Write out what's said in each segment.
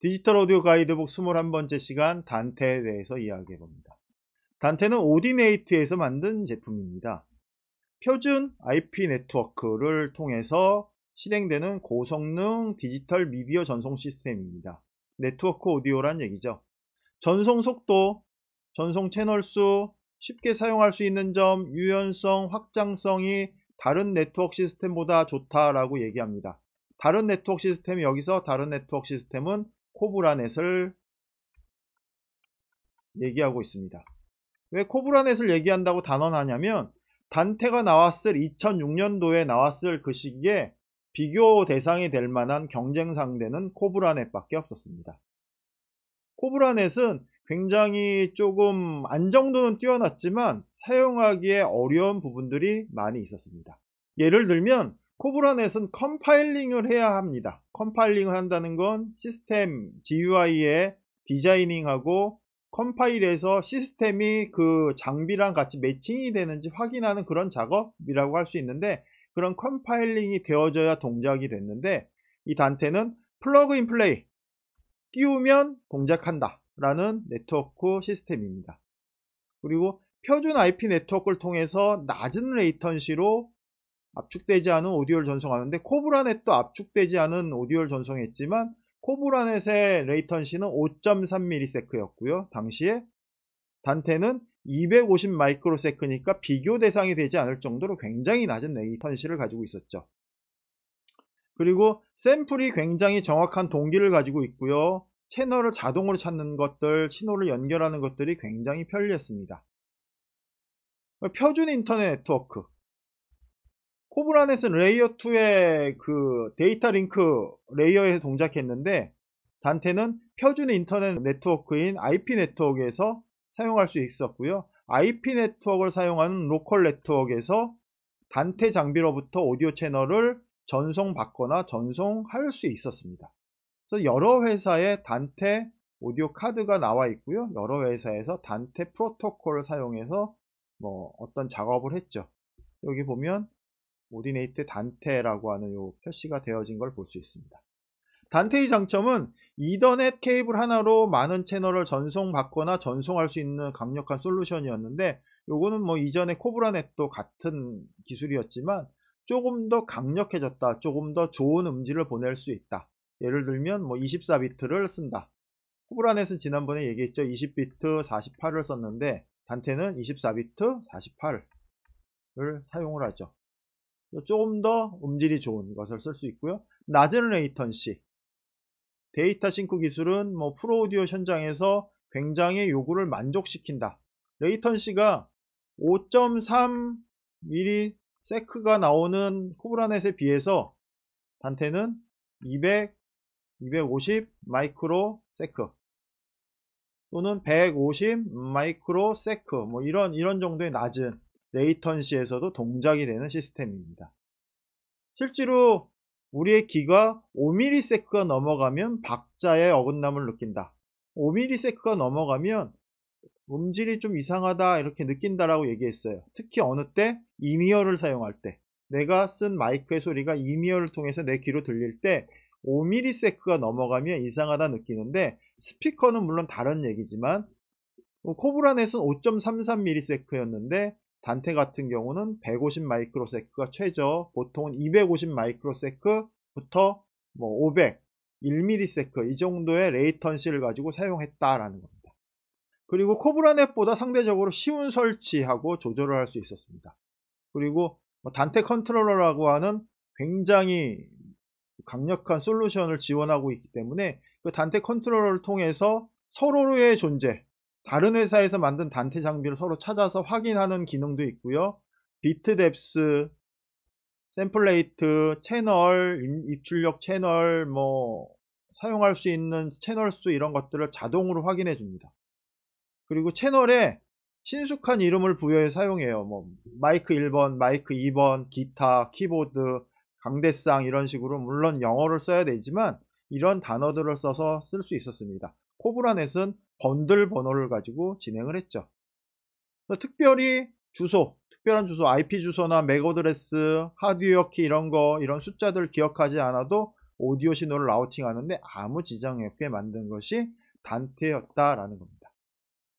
디지털 오디오 가이드북 21번째 시간 단테에 대해서 이야기해 봅니다. 단테는 오디네이트에서 만든 제품입니다. 표준 IP 네트워크를 통해서 실행되는 고성능 디지털 미디어 전송 시스템입니다. 네트워크 오디오란 얘기죠. 전송 속도, 전송 채널 수, 쉽게 사용할 수 있는 점, 유연성, 확장성이 다른 네트워크 시스템보다 좋다라고 얘기합니다. 다른 네트워크 시스템이 여기서 다른 네트워크 시스템은 코브라넷을 얘기하고 있습니다. 왜 코브라넷을 얘기한다고 단언하냐면 단테가 나왔을 2006년도에 나왔을 그 시기에 비교 대상이 될 만한 경쟁 상대는 코브라넷밖에 없었습니다. 코브라넷은 굉장히 조금 안정도는 뛰어났지만 사용하기에 어려운 부분들이 많이 있었습니다. 예를 들면 코브라넷은 컴파일링을 해야 합니다. 컴파일링을 한다는 건 시스템 GUI에 디자이닝하고 컴파일해서 시스템이 그 장비랑 같이 매칭이 되는지 확인하는 그런 작업이라고 할 수 있는데, 그런 컴파일링이 되어져야 동작이 됐는데, 이 단테는 플러그 인 플레이, 띄우면 동작한다 라는 네트워크 시스템입니다. 그리고 표준 IP 네트워크를 통해서 낮은 레이턴시로 압축되지 않은 오디오를 전송하는데, 코브라넷도 압축되지 않은 오디오를 전송했지만 코브라넷의 레이턴시는 5.3ms 였고요. 당시에 단테는 250 마이크로세크니까 비교 대상이 되지 않을 정도로 굉장히 낮은 레이턴시를 가지고 있었죠. 그리고 샘플이 굉장히 정확한 동기를 가지고 있고요. 채널을 자동으로 찾는 것들, 신호를 연결하는 것들이 굉장히 편리했습니다. 표준 인터넷 네트워크, 코브라넷은 레이어 2의 그 데이터 링크 레이어에서 동작했는데, 단테는 표준 인터넷 네트워크인 IP 네트워크에서 사용할 수 있었고요. IP 네트워크를 사용하는 로컬 네트워크에서 단테 장비로부터 오디오 채널을 전송받거나 전송할 수 있었습니다. 그래서 여러 회사에 단테 오디오 카드가 나와 있고요. 여러 회사에서 단테 프로토콜을 사용해서 어떤 작업을 했죠. 여기 보면 오디네이트 단테라고 하는 요 표시가 되어진 걸 볼 수 있습니다. 단테의 장점은 이더넷 케이블 하나로 많은 채널을 전송받거나 전송할 수 있는 강력한 솔루션이었는데, 요거는 이전에 코브라넷도 같은 기술이었지만 조금 더 강력해졌다, 조금 더 좋은 음질을 보낼 수 있다. 예를 들면 24비트를 쓴다. 코브라넷은 지난번에 얘기했죠. 20비트 48을 썼는데 단테는 24비트 48을 사용을 하죠. 조금 더 음질이 좋은 것을 쓸 수 있고요. 낮은 레이턴시, 데이터 싱크 기술은 프로 오디오 현장에서 굉장히 요구를 만족시킨다. 레이턴시가 5.3ms가 나오는 코브라넷에 비해서 단테는 200, 250 마이크로세크 또는 150 마이크로세크 이런 정도의 낮은 레이턴시에서도 동작이 되는 시스템입니다. 실제로 우리의 귀가 5ms가 넘어가면 박자의 어긋남을 느낀다. 5ms가 넘어가면 음질이 좀 이상하다 이렇게 느낀다라고 얘기했어요. 특히 어느 때? 이미어를 사용할 때, 내가 쓴 마이크의 소리가 이미어를 통해서 내 귀로 들릴 때 5ms가 넘어가면 이상하다 느끼는데, 스피커는 물론 다른 얘기지만 코브라넷은 5.33ms였는데 단테 같은 경우는 150 마이크로세크가 최저, 보통은 250 마이크로세크부터 500, 1ms 이 정도의 레이턴시를 가지고 사용했다라는 겁니다. 그리고 코브라넷보다 상대적으로 쉬운 설치하고 조절을 할 수 있었습니다. 그리고 단테 컨트롤러라고 하는 굉장히 강력한 솔루션을 지원하고 있기 때문에 그 단테 컨트롤러를 통해서 서로의 존재, 다른 회사에서 만든 단테 장비를 서로 찾아서 확인하는 기능도 있고요. 비트 뎁스, 샘플 레이트, 채널, 입출력 채널, 사용할 수 있는 채널 수 이런 것들을 자동으로 확인해 줍니다. 그리고 채널에 친숙한 이름을 부여해 사용해요. 마이크 1번, 마이크 2번, 기타, 키보드, 강대상 이런 식으로, 물론 영어를 써야 되지만 이런 단어들을 써서 쓸 수 있었습니다. 코브라넷은 번들 번호를 가지고 진행을 했죠. 특별히 특별한 주소, IP 주소나 맥 어드레스, 하드웨어 키 이런 숫자들 기억하지 않아도 오디오 신호를 라우팅 하는데 아무 지장이 없게 만든 것이 단테였다라는 겁니다.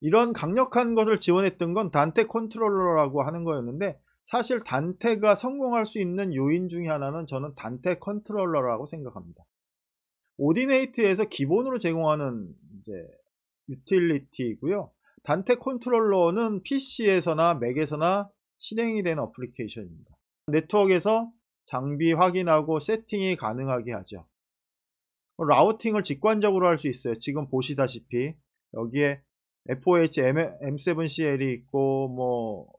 이런 강력한 것을 지원했던 건 단테 컨트롤러라고 하는 거였는데, 사실 단테가 성공할 수 있는 요인 중에 하나는 저는 단테 컨트롤러라고 생각합니다. 오디네이트에서 기본으로 제공하는 이제 유틸리티이고요. 단테 컨트롤러는 PC에서나 맥에서나 실행이 되는 어플리케이션입니다. 네트워크에서 장비 확인하고 세팅이 가능하게 하죠. 라우팅을 직관적으로 할 수 있어요. 지금 보시다시피 여기에 FOH M7CL이 있고 뭐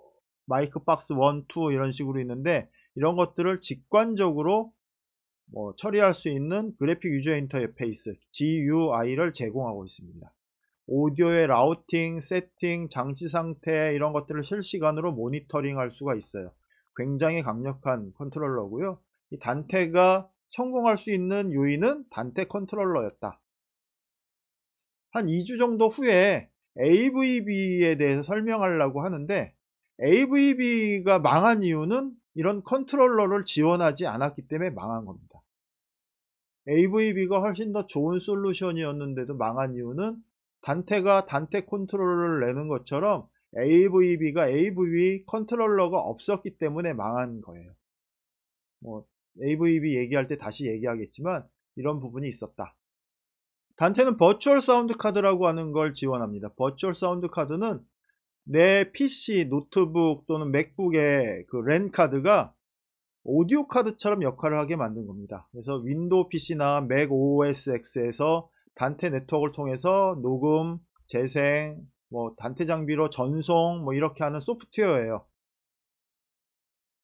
마이크 박스 1, 2 이런 식으로 있는데, 이런 것들을 직관적으로 처리할 수 있는 그래픽 유저 인터페이스 GUI를 제공하고 있습니다. 오디오의 라우팅, 세팅, 장치 상태 이런 것들을 실시간으로 모니터링 할 수가 있어요. 굉장히 강력한 컨트롤러고요. 이 단테가 성공할 수 있는 요인은 단테 컨트롤러였다. 한 2주 정도 후에 AVB에 대해서 설명하려고 하는데, AVB가 망한 이유는 이런 컨트롤러를 지원하지 않았기 때문에 망한 겁니다. AVB가 훨씬 더 좋은 솔루션이었는데도 망한 이유는 단테가 단테 컨트롤러를 내는 것처럼 AVB가 AVB 컨트롤러가 없었기 때문에 망한 거예요. AVB 얘기할 때 다시 얘기하겠지만 이런 부분이 있었다. 단테는 버추얼 사운드 카드라고 하는 걸 지원합니다. 버추얼 사운드 카드는 내 PC, 노트북 또는 맥북의 그 랜 카드가 오디오 카드처럼 역할을 하게 만든 겁니다. 그래서 윈도우 PC나 맥 OS X에서 단테 네트워크를 통해서 녹음, 재생, 단테 장비로 전송 이렇게 하는 소프트웨어예요.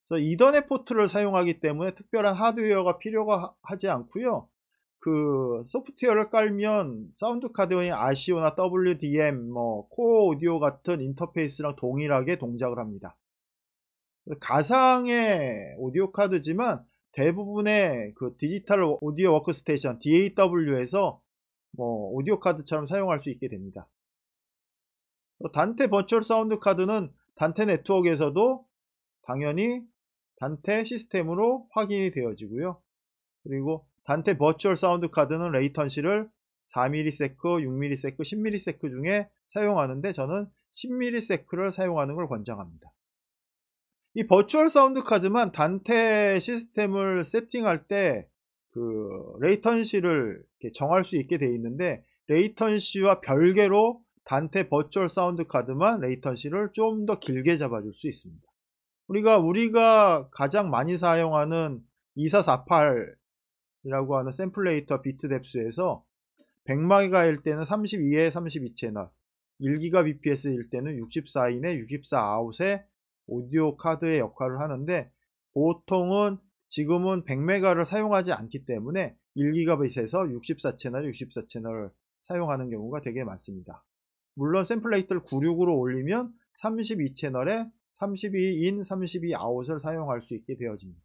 그래서 이더넷 포트를 사용하기 때문에 특별한 하드웨어가 필요가 하지 않고요. 그 소프트웨어를 깔면 사운드 카드의 아시오나 WDM, 코어 오디오 같은 인터페이스랑 동일하게 동작을 합니다. 가상의 오디오 카드지만 대부분의 그 디지털 오디오 워크스테이션 DAW에서 오디오 카드처럼 사용할 수 있게 됩니다. 단테 버추얼 사운드 카드는 단테 네트워크에서도 당연히 단테 시스템으로 확인이 되어지고요. 그리고 단테 버추얼 사운드 카드는 레이턴시를 4ms, 6ms, 10ms 중에 사용하는데 저는 10ms를 사용하는 걸 권장합니다. 이 버추얼 사운드 카드만 단테 시스템을 세팅할 때 그 레이턴시를 정할 수 있게 되어 있는데, 레이턴시와 별개로 단테 버추얼 사운드 카드만 레이턴시를 좀 더 길게 잡아줄 수 있습니다. 우리가 가장 많이 사용하는 2448이라고 하는 샘플레이터 비트 뎁스에서 100MHz일 때는 32에 32 채널, 1GBps일 때는 64인에 64 아웃의 오디오 카드의 역할을 하는데, 보통은 지금은 100메가를 사용하지 않기 때문에 1GB에서 64채널, 64채널을 사용하는 경우가 되게 많습니다. 물론 샘플레이터를 96으로 올리면 32채널에 32인, 32 아웃을 사용할 수 있게 되어집니다.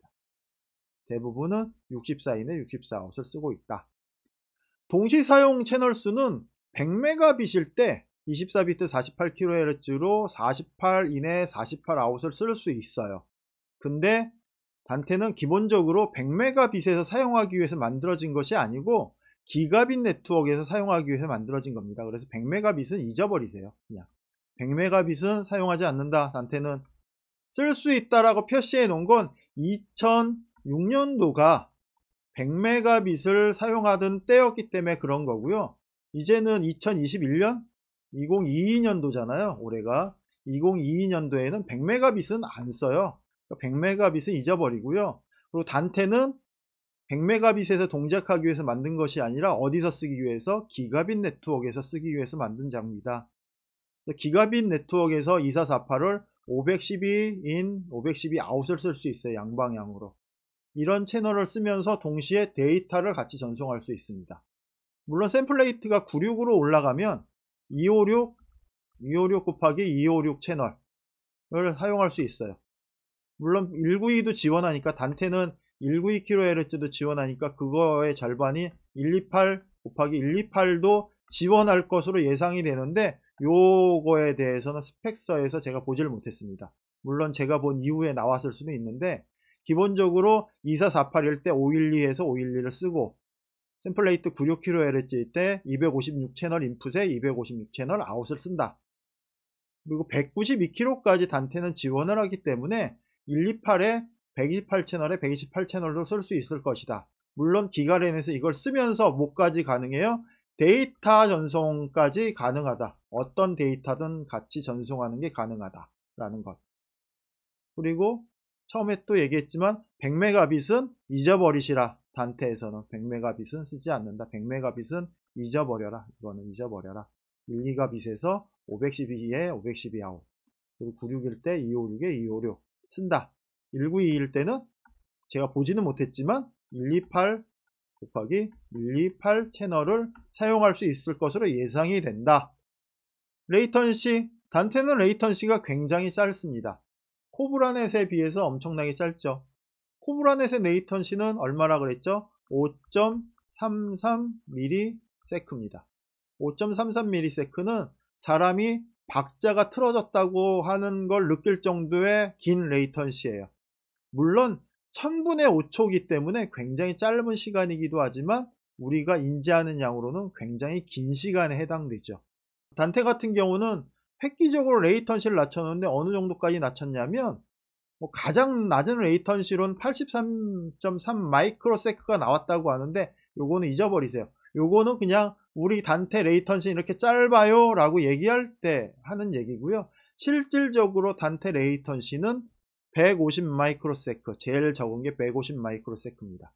대부분은 64인에 64 아웃을 쓰고 있다. 동시 사용 채널 수는 100메가빗일 때 24비트 48kHz로 48인에 48 아웃을 쓸 수 있어요. 근데 단테는 기본적으로 100메가빗에서 사용하기 위해서 만들어진 것이 아니고 기가빗 네트워크에서 사용하기 위해서 만들어진 겁니다. 그래서 100메가빗은 잊어버리세요. 그냥 100메가빗은 사용하지 않는다. 단테는 쓸 수 있다라고 표시해 놓은 건 2006년도가 100메가빗을 사용하던 때였기 때문에 그런 거고요. 이제는 2021년 2022년도잖아요. 올해가 2022년도에는 100메가빗은 안 써요. 100메가빗은 잊어버리고요. 그리고 단테는 100메가빗에서 동작하기 위해서 만든 것이 아니라 어디서 쓰기 위해서? 기가빗 네트워크에서 쓰기 위해서 만든 장비다. 기가빗 네트워크에서 2448을 512인, 512 아웃을 쓸 수 있어요. 양방향으로. 이런 채널을 쓰면서 동시에 데이터를 같이 전송할 수 있습니다. 물론 샘플레이트가 96으로 올라가면 256 곱하기 256 채널을 사용할 수 있어요. 물론 192도 지원하니까, 단테는 192kHz도 지원하니까 그거의 절반이 128 곱하기 128도 지원할 것으로 예상이 되는데, 요거에 대해서는 스펙서에서 제가 보질 못했습니다. 물론 제가 본 이후에 나왔을 수도 있는데, 기본적으로 2448일 때 512에서 512를 쓰고 샘플레이트 96kHz일 때 256채널 인풋에 256채널 아웃을 쓴다. 그리고 192kHz까지 단테는 지원을 하기 때문에 128에 128채널에 128채널도 쓸 수 있을 것이다. 물론 기가랜에서 이걸 쓰면서 뭐까지 가능해요? 데이터 전송까지 가능하다. 어떤 데이터든 같이 전송하는 게 가능하다 라는 것. 그리고 처음에 또 얘기했지만 100메가빗은 잊어버리시라. 단테에서는 100메가빗은 쓰지 않는다. 100메가빗은 잊어버려라. 이거는 잊어버려라. 1기가빗에서 512에 512 아웃. 그리고 96일 때 256에 256 쓴다. 1922일 때는 제가 보지는 못했지만 128 곱하기 128 채널을 사용할 수 있을 것으로 예상이 된다. 레이턴시, 단테는 레이턴시가 굉장히 짧습니다. 코브라넷에 비해서 엄청나게 짧죠. 코브라넷의 레이턴시는 얼마라 그랬죠? 5.33ms입니다. 5.33ms는 사람이 박자가 틀어졌다고 하는 걸 느낄 정도의 긴 레이턴시예요. 물론 1000분의 5초이기 때문에 굉장히 짧은 시간이기도 하지만 우리가 인지하는 양으로는 굉장히 긴 시간에 해당되죠. 단테 같은 경우는 획기적으로 레이턴시를 낮췄는데 어느 정도까지 낮췄냐면 가장 낮은 레이턴시로는 83.3 마이크로세크가 나왔다고 하는데 요거는 잊어버리세요. 요거는 그냥 우리 단테 레이턴시 이렇게 짧아요 라고 얘기할 때 하는 얘기고요. 실질적으로 단테 레이턴시는 150 마이크로세크, 제일 적은 게 150 마이크로세크입니다.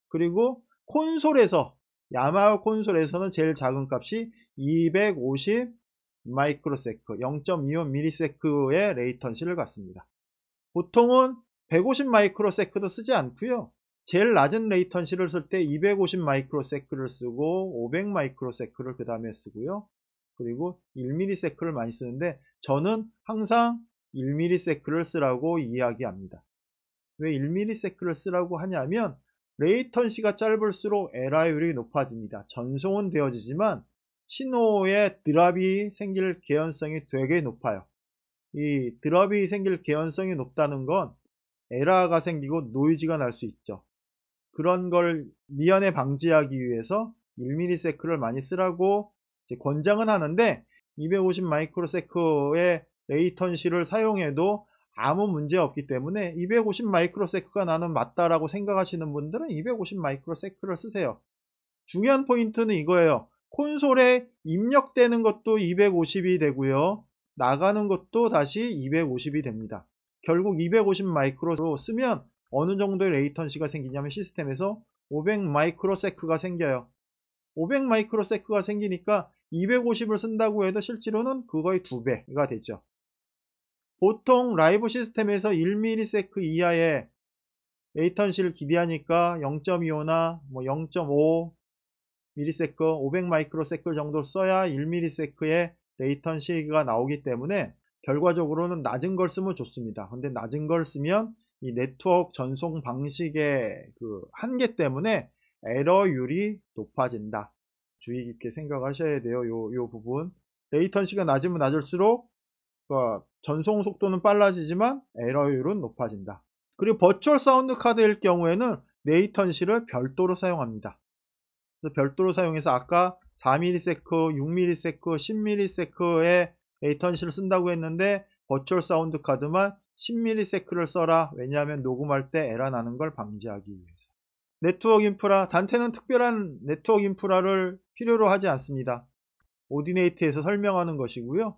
그리고 콘솔에서, 야마하 콘솔에서는 제일 작은 값이 250 마이크로세크, 0.25ms의 레이턴시를 갖습니다. 보통은 150 마이크로세크도 쓰지 않고요. 제일 낮은 레이턴시를 쓸 때 250 마이크로세크를 쓰고 500 마이크로세크를 그 다음에 쓰고요. 그리고 1ms를 많이 쓰는데 저는 항상 1ms를 쓰라고 이야기합니다. 왜 1ms를 쓰라고 하냐면 레이턴시가 짧을수록 에러율이 높아집니다. 전송은 되어지지만 신호에 드랍이 생길 개연성이 되게 높아요. 이 드랍이 생길 개연성이 높다는 건 에러가 생기고 노이즈가 날 수 있죠. 그런 걸 미연에 방지하기 위해서 1ms를 많이 쓰라고 권장은 하는데 250 마이크로세크의 레이턴시를 사용해도 아무 문제 없기 때문에 250 마이크로세크가 나는 맞다라고 생각하시는 분들은 250 마이크로세크를 쓰세요. 중요한 포인트는 이거예요. 콘솔에 입력되는 것도 250이 되고요. 나가는 것도 다시 250이 됩니다. 결국 250 마이크로로 쓰면 어느 정도의 레이턴시가 생기냐면 시스템에서 500 마이크로세크가 생겨요. 500 마이크로세크가 생기니까 250을 쓴다고 해도 실제로는 그거의 2배가 되죠. 보통 라이브 시스템에서 1ms 이하의 레이턴시를 기대하니까 0.25나 0.5 ms, 500 마이크로세크 정도 써야 1ms의 레이턴시가 나오기 때문에 결과적으로는 낮은 걸 쓰면 좋습니다. 근데 낮은 걸 쓰면 이 네트워크 전송 방식의 그 한계 때문에 에러율이 높아진다. 주의 깊게 생각하셔야 돼요. 요 부분. 레이턴시가 낮으면 낮을수록 전송 속도는 빨라지지만 에러율은 높아진다. 그리고 버추얼 사운드 카드일 경우에는 레이턴시를 별도로 사용합니다. 그래서 별도로 사용해서 아까 4ms, 6ms, 10ms의 레이턴시를 쓴다고 했는데 버추얼 사운드 카드만 10ms를 써라. 왜냐하면 녹음할 때 에러 나는 걸 방지하기 위해서. 네트워크 인프라, 단테는 특별한 네트워크 인프라를 필요로 하지 않습니다. 오디네이트에서 설명하는 것이고요.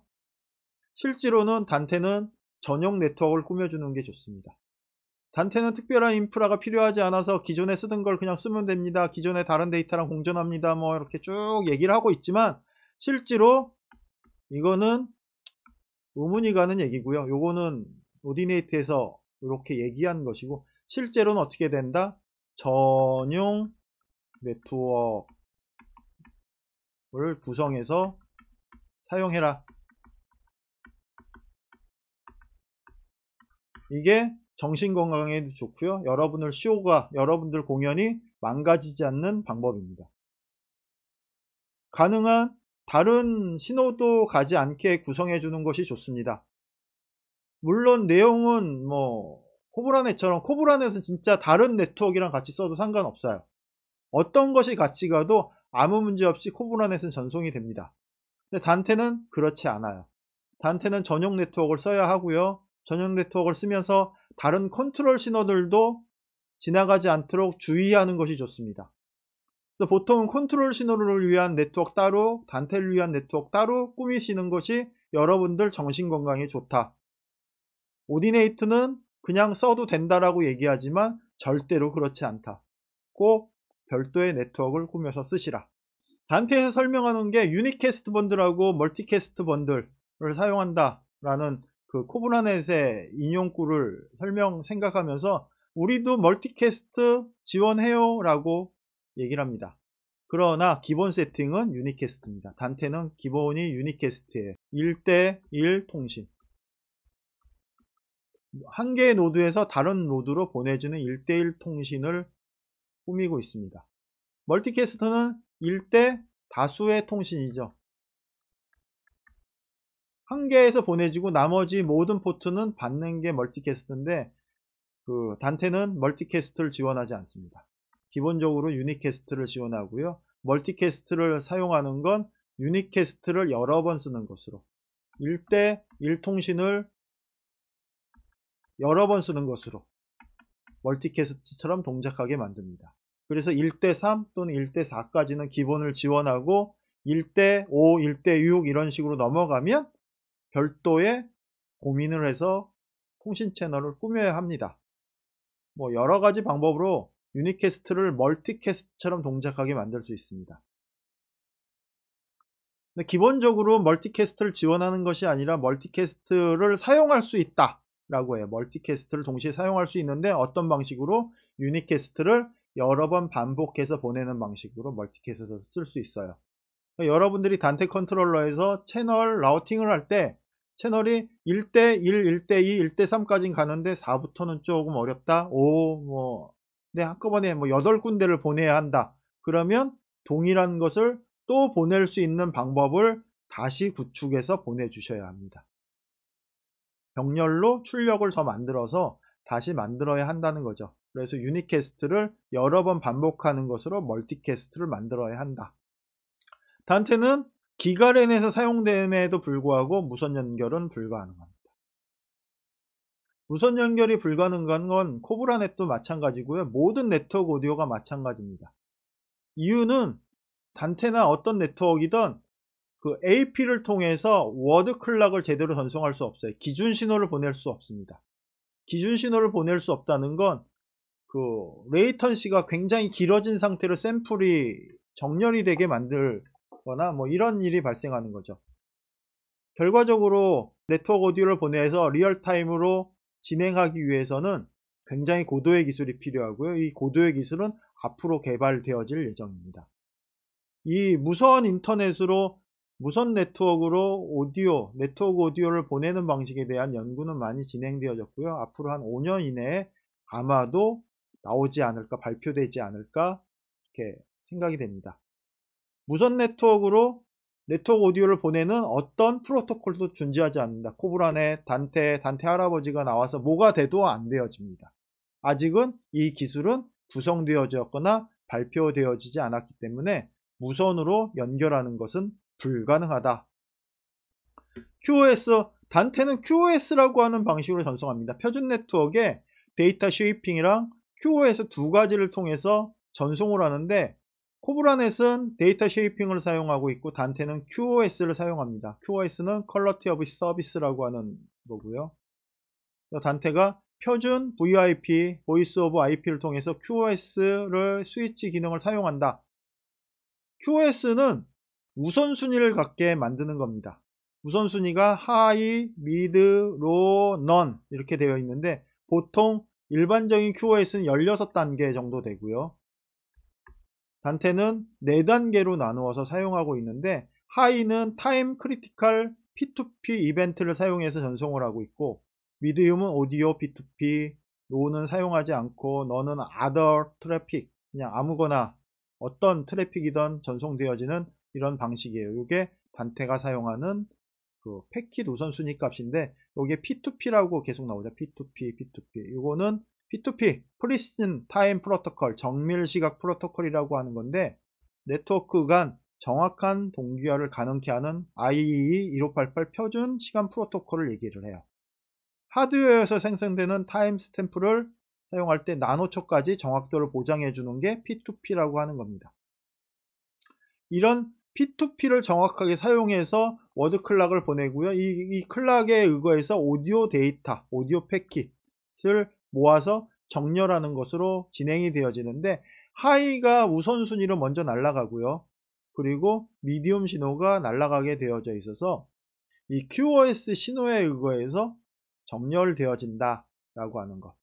실제로는 단테는 전용 네트워크를 꾸며주는 게 좋습니다. 단테는 특별한 인프라가 필요하지 않아서 기존에 쓰던 걸 그냥 쓰면 됩니다. 기존에 다른 데이터랑 공존합니다. 뭐 이렇게 쭉 얘기를 하고 있지만 실제로 이거는 의문이 가는 얘기고요. 요거는 오디네이트에서 이렇게 얘기한 것이고 실제로는 어떻게 된다? 전용 네트워크를 구성해서 사용해라. 이게 정신건강에도 좋고요. 여러분들 쇼가, 여러분들 공연이 망가지지 않는 방법입니다. 가능한 다른 신호도 가지 않게 구성해 주는 것이 좋습니다. 물론 내용은 코브라넷처럼 코브라넷은 진짜 다른 네트워크랑 같이 써도 상관없어요. 어떤 것이 같이 가도 아무 문제 없이 코브라넷은 전송이 됩니다. 근데 단테는 그렇지 않아요. 단테는 전용 네트워크를 써야 하고요. 전용 네트워크를 쓰면서 다른 컨트롤 신호들도 지나가지 않도록 주의하는 것이 좋습니다. 그래서 보통 컨트롤 신호를 위한 네트워크 따로, 단테를 위한 네트워크 따로 꾸미시는 것이 여러분들 정신건강에 좋다. 오디네이트는 그냥 써도 된다라고 얘기하지만 절대로 그렇지 않다. 꼭 별도의 네트워크를 꾸며서 쓰시라. 단테에서 설명하는 게 유니캐스트 번들하고 멀티캐스트 번들을 사용한다 라는 그 코브라넷의 인용구를 생각하면서 우리도 멀티캐스트 지원해요 라고 얘기를 합니다. 그러나 기본 세팅은 유니캐스트입니다. 단테는 기본이 유니캐스트예요. 1대1 통신. 한 개의 노드에서 다른 노드로 보내주는 1대1 통신을 꾸미고 있습니다. 멀티캐스트는 1대 다수의 통신이죠. 한 개에서 보내주고 나머지 모든 포트는 받는 게 멀티캐스트인데 그 단테는 멀티캐스트를 지원하지 않습니다. 기본적으로 유니캐스트를 지원하고요. 멀티캐스트를 사용하는 건 유니캐스트를 여러 번 쓰는 것으로 1대1 통신을 여러 번 쓰는 것으로 멀티캐스트처럼 동작하게 만듭니다. 그래서 1대3 또는 1대4까지는 기본을 지원하고 1대5, 1대6 이런 식으로 넘어가면 별도의 고민을 해서 통신 채널을 꾸며야 합니다. 뭐 여러 가지 방법으로 유니캐스트를 멀티캐스트처럼 동작하게 만들 수 있습니다. 근데 기본적으로 멀티캐스트를 지원하는 것이 아니라 멀티캐스트를 사용할 수 있다 라고 해요. 멀티캐스트를 동시에 사용할 수 있는데 어떤 방식으로? 유니캐스트를 여러 번 반복해서 보내는 방식으로 멀티캐스트를 쓸 수 있어요. 그러니까 여러분들이 단테 컨트롤러에서 채널 라우팅을 할 때 채널이 1대1, 1대2, 1대3까지 가는데 4부터는 조금 어렵다. 5, 네, 한꺼번에 8군데를 보내야 한다. 그러면 동일한 것을 또 보낼 수 있는 방법을 다시 구축해서 보내주셔야 합니다. 병렬로 출력을 더 만들어서 다시 만들어야 한다는 거죠. 그래서 유니캐스트를 여러 번 반복하는 것으로 멀티캐스트를 만들어야 한다. 단테는 기가렌에서 사용됨에도 불구하고 무선 연결은 불가능합니다. 무선 연결이 불가능한 건 코브라넷도 마찬가지고요. 모든 네트워크 오디오가 마찬가지입니다. 이유는 단테나 어떤 네트워크이든 그 AP를 통해서 워드 클락을 제대로 전송할 수 없어요. 기준 신호를 보낼 수 없습니다. 기준 신호를 보낼 수 없다는 건 그 레이턴시가 굉장히 길어진 상태로 샘플이 정렬이 되게 만들거나 이런 일이 발생하는 거죠. 결과적으로 네트워크 오디오를 보내서 리얼타임으로 진행하기 위해서는 굉장히 고도의 기술이 필요하고요. 이 고도의 기술은 앞으로 개발되어질 예정입니다. 이 무선 인터넷으로 무선 네트워크로 네트워크 오디오를 보내는 방식에 대한 연구는 많이 진행되어졌고요. 앞으로 한 5년 이내에 아마도 나오지 않을까, 발표되지 않을까 이렇게 생각이 됩니다. 무선 네트워크로 네트워크 오디오를 보내는 어떤 프로토콜도 존재하지 않는다. 코브라넷, 단테 할아버지가 나와서 뭐가 돼도 안 되어집니다. 아직은 이 기술은 구성되어졌거나 발표되어지지 않았기 때문에 무선으로 연결하는 것은 불가능하다. QoS, 단테는 QoS라고 하는 방식으로 전송합니다. 표준 네트워크에 데이터 쉐이핑이랑 QoS 두 가지를 통해서 전송을 하는데 코브라넷은 데이터 쉐이핑을 사용하고 있고 단테는 QoS를 사용합니다. QoS는 Quality of Service라고 하는 거고요. 단테가 표준 VoIP, Voice over IP를 통해서 QoS를 스위치 기능을 사용한다. QoS는 우선순위를 갖게 만드는 겁니다. 우선순위가 하이, 미드, 로, 넌 이렇게 되어 있는데 보통 일반적인 QoS는 16단계 정도 되고요. 단테는 4단계로 나누어서 사용하고 있는데 하이는 타임 크리티컬 P2P 이벤트를 사용해서 전송을 하고 있고 미디움은 오디오 P2P, 로우는 사용하지 않고 너는 other 트래픽 그냥 아무거나 어떤 트래픽이든 전송되어지는 이런 방식이에요. 이게 단테가 사용하는 그 패킷 우선순위 값인데 여기에 P2P라고 계속 나오죠. P2P, P2P. 이거는 P2P, Precision Time Protocol, 정밀 시각 프로토콜이라고 하는 건데 네트워크 간 정확한 동기화를 가능케 하는 IEEE 1588 표준 시간 프로토콜을 얘기를 해요. 하드웨어에서 생성되는 타임 스탬프를 사용할 때 나노초까지 정확도를 보장해 주는 게 P2P라고 하는 겁니다. 이런 P2P를 정확하게 사용해서 워드 클락을 보내고요. 이 클락에 의거해서 오디오 데이터, 오디오 패킷을 모아서 정렬하는 것으로 진행이 되어지는데 하이가 우선순위로 먼저 날아가고요. 그리고 미디움 신호가 날아가게 되어져 있어서 이 QoS 신호에 의거해서 정렬되어진다 라고 하는 것.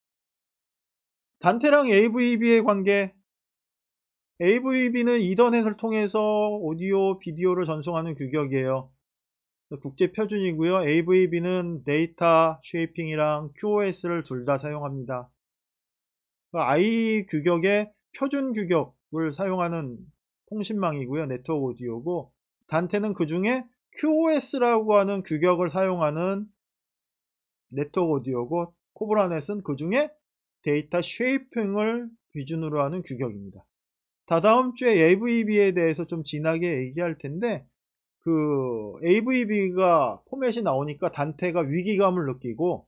단테랑 AVB의 관계. AVB는 이더넷을 통해서 오디오, 비디오를 전송하는 규격이에요. 국제 표준이고요. AVB는 데이터 쉐이핑이랑 QoS를 둘 다 사용합니다. I 규격의 표준 규격을 사용하는 통신망이고요. 네트워크 오디오고, 단테는 그 중에 QoS라고 하는 규격을 사용하는 네트워크 오디오고, 코브라넷은 그 중에 데이터 쉐이핑을 기준으로 하는 규격입니다. 다다음 주에 AVB에 대해서 좀 진하게 얘기할 텐데, 그 AVB가 포맷이 나오니까 단테가 위기감을 느끼고,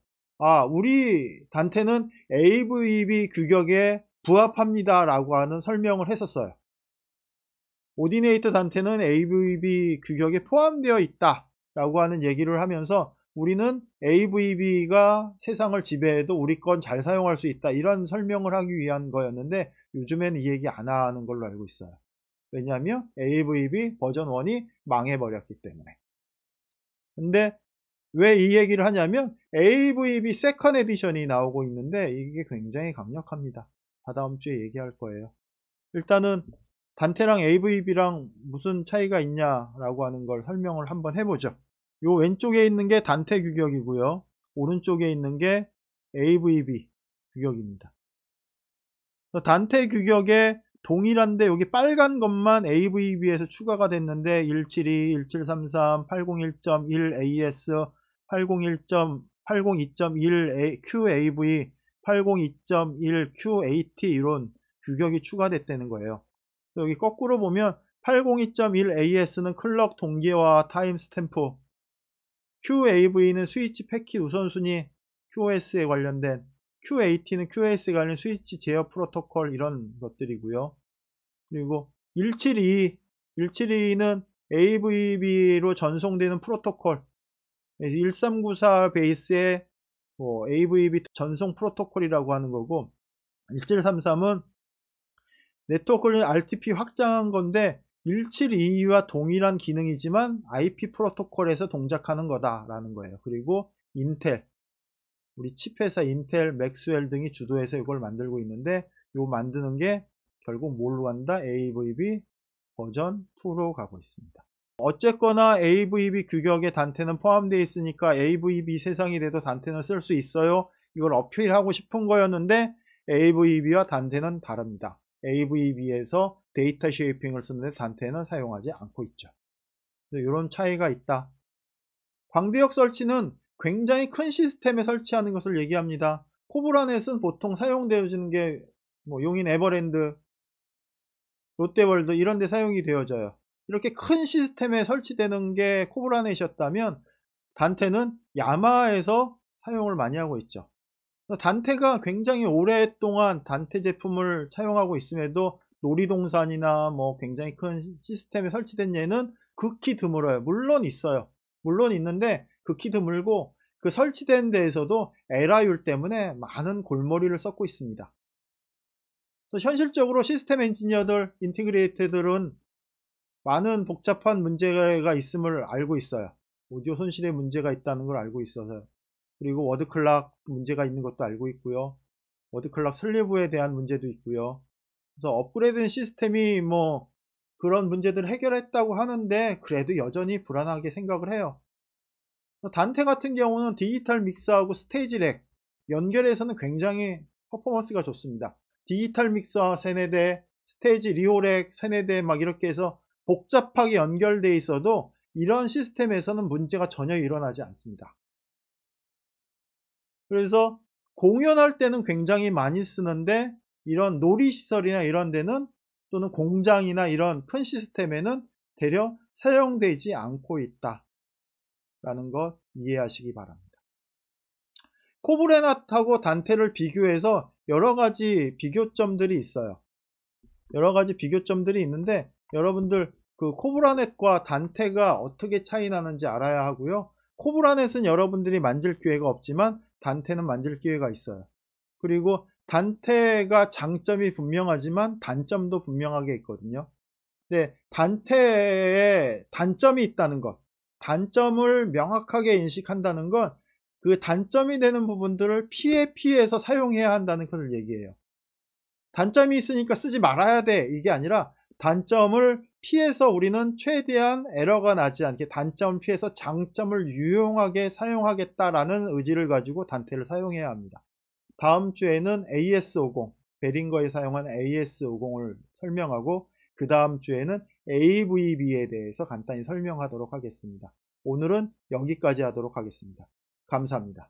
우리 단테는 AVB 규격에 부합합니다 라고 하는 설명을 했었어요. 오디네이터 단테는 AVB 규격에 포함되어 있다 라고 하는 얘기를 하면서 우리는 AVB가 세상을 지배해도 우리 건 잘 사용할 수 있다 이런 설명을 하기 위한 거였는데 요즘에는 이 얘기 안 하는 걸로 알고 있어요. 왜냐하면 AVB 버전 1이 망해버렸기 때문에. 근데 왜 이 얘기를 하냐면 AVB 세컨 에디션이 나오고 있는데 이게 굉장히 강력합니다. 다다음 주에 얘기할 거예요. 일단은 단테랑 AVB랑 무슨 차이가 있냐라고 하는 걸 설명을 한번 해보죠. 요 왼쪽에 있는 게 단테 규격이고요. 오른쪽에 있는 게 AVB 규격입니다. 단테 규격에 동일한데 여기 빨간 것만 AVB에서 추가가 됐는데 172, 1733, 801.1AS, 802.1 QAV, 802.1 QAT 이런 규격이 추가됐다는 거예요. 여기 거꾸로 보면 802.1AS는 클럭 동기화 타임 스탬프, QAV는 스위치 패킷 우선순위 QoS에 관련된, QAT는 QoS에 관련 스위치 제어 프로토콜 이런 것들이고요. 그리고 172는 AVB로 전송되는 프로토콜, 1394 베이스의 AVB 전송 프로토콜이라고 하는 거고, 1733은 네트워크를 RTP 확장한 건데 172와 동일한 기능이지만 IP 프로토콜에서 동작하는 거다라는 거예요. 그리고 인텔, 우리 칩회사 인텔, 맥스웰 등이 주도해서 이걸 만들고 있는데 요 만드는 게 결국 뭘로 간다? AVB 버전 2로 가고 있습니다. 어쨌거나 AVB 규격에 단테는 포함되어 있으니까 AVB 세상이 돼도 단테는 쓸 수 있어요. 이걸 어필하고 싶은 거였는데 AVB와 단테는 다릅니다. AVB에서 데이터 쉐이핑을 쓰는데 단테는 사용하지 않고 있죠. 이런 차이가 있다. 광대역 설치는 굉장히 큰 시스템에 설치하는 것을 얘기합니다. 코브라넷은 보통 사용되어지는 게 용인 에버랜드, 롯데월드 이런 데 사용이 되어져요. 이렇게 큰 시스템에 설치되는 게 코브라넷이었다면 단테는 야마하에서 사용을 많이 하고 있죠. 단테가 굉장히 오랫동안 단테 제품을 사용하고 있음에도 놀이동산이나 굉장히 큰 시스템에 설치된 예는 극히 드물어요. 물론 있어요. 물론 있는데 극히 드물고 그 설치된 데에서도 에라율 때문에 많은 골머리를 썩고 있습니다. 그래서 현실적으로 시스템 엔지니어들, 인티그레이터들은 많은 복잡한 문제가 있음을 알고 있어요. 오디오 손실에 문제가 있다는 걸 알고 있어서, 그리고 워드 클락 문제가 있는 것도 알고 있고요. 워드 클락 슬리브에 대한 문제도 있고요. 그래서 업그레이드된 시스템이 그런 문제들을 해결했다고 하는데 그래도 여전히 불안하게 생각을 해요. 단테 같은 경우는 디지털 믹서하고 스테이지 렉 연결해서는 굉장히 퍼포먼스가 좋습니다. 디지털 믹서 세네대, 스테이지 리오렉 세네대 이렇게 해서 복잡하게 연결되어 있어도 이런 시스템에서는 문제가 전혀 일어나지 않습니다. 그래서 공연할 때는 굉장히 많이 쓰는데 이런 놀이시설이나 이런 데는 또는 공장이나 이런 큰 시스템에는 되려 사용되지 않고 있다 라는 것 이해하시기 바랍니다. 코브레낫하고 단테를 비교해서 여러가지 비교점들이 있어요. 여러가지 비교점들이 있는데 여러분들 그 코브라넷과 단테가 어떻게 차이 나는지 알아야 하고요. 코브라넷은 여러분들이 만질 기회가 없지만 단테는 만질 기회가 있어요. 그리고 단테가 장점이 분명하지만 단점도 분명하게 있거든요. 근데 단테에 단점이 있다는 것, 단점을 명확하게 인식한다는 건 그 단점이 되는 부분들을 피해서 사용해야 한다는 것을 얘기해요. 단점이 있으니까 쓰지 말아야 돼 이게 아니라 단점을 피해서 우리는 최대한 에러가 나지 않게 단점을 피해서 장점을 유용하게 사용하겠다라는 의지를 가지고 단테를 사용해야 합니다. 다음 주에는 AS50 베링거에 사용한 AS50을 설명하고 그 다음 주에는 AVB에 대해서 간단히 설명하도록 하겠습니다. 오늘은 여기까지 하도록 하겠습니다. 감사합니다.